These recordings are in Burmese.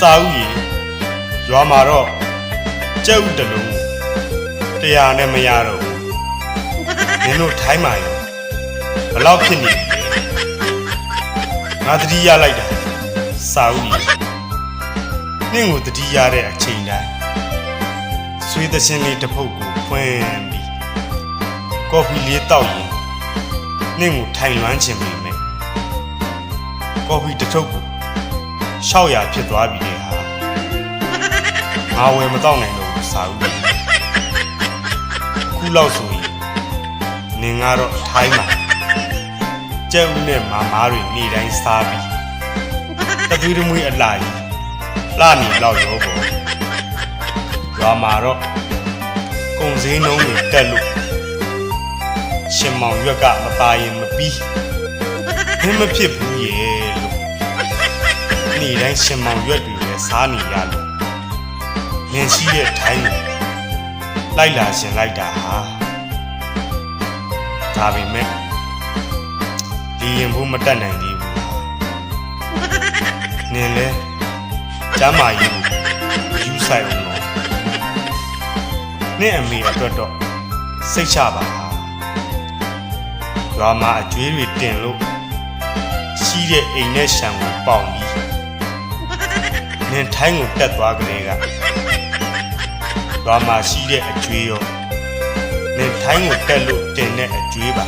စာဦးကြီးရွာမှာတော့ကြက်ဥတလုံးတရားနဲ့မရတော့ဘူးနင်တို့ထိုင်းမာရောဘလောက်ဖြစ်နေငါတတိယလိုက်တာစာဦးကြီးနင့်ကိုတတိယတဲ့အချိန်တိုင်းဆွေးသရှင်လေးတစ်ဖုတ်ကိုဖွင့်ပြီးကော်ဖီလေးတောက်ရင်နင့်ကိုထိုင်လွမ်းချင်ပေမဲ့ကော်ဖီတစ်ထုပ်ကို600ဖြစ်သွားပြီလေဟာငါဝယ်မတော့နိုင်တော့ဘူးစာဦးခုလောက်ဆိုရင်နင်ကတော့ထိုင်းမှာကြက်ဥနဲ့မာမားတွေနေတိုင်းစားပြီးတသွေးတမွေးအလားကြီးလှနေလောက်ရောပေါ့ရွာမှာတော့ကုန်စည်နှုန်းတွေတက်လို့ရှင်မောင်ရွက်ကမตายရင်မပြီးဘယ်မဖြစ်ဘူးရဲ့လို့နေ့တိုင်းရှင်မောင်ရွက်တွေလည်းစားနေရလို့ငင်ရှိတဲ့ထိုင်းကိုလိုက်လာရှင်လိုက်တာဟာဒါပေမဲ့ဒီရင်ဖို့မတက်နိုင်သေးဘူးနင်လဲကျမ်းမာရေးကိုယူဆိုင်အောင်တော့နင့်အမေအတွက်တော့စိတ်ချပါရွာမှာအကျွေးတွေတင်လို့ရှိတဲ့အိမ်နဲ့ရှံကိုပေါင်ပြီးနင်ထိုင်းကိုတက်သွားကြလေကရွာမှာရှိတဲ့အကျွေးရောနင်ထိုင်းကိုတက်လို့တင်တဲ့အကျွေးပါ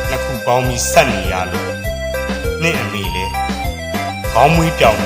နှစ်ခုပေါင်းပြီးဆက်နေရလို့နင့်အမေလေခေါင်းမွေးပြောင်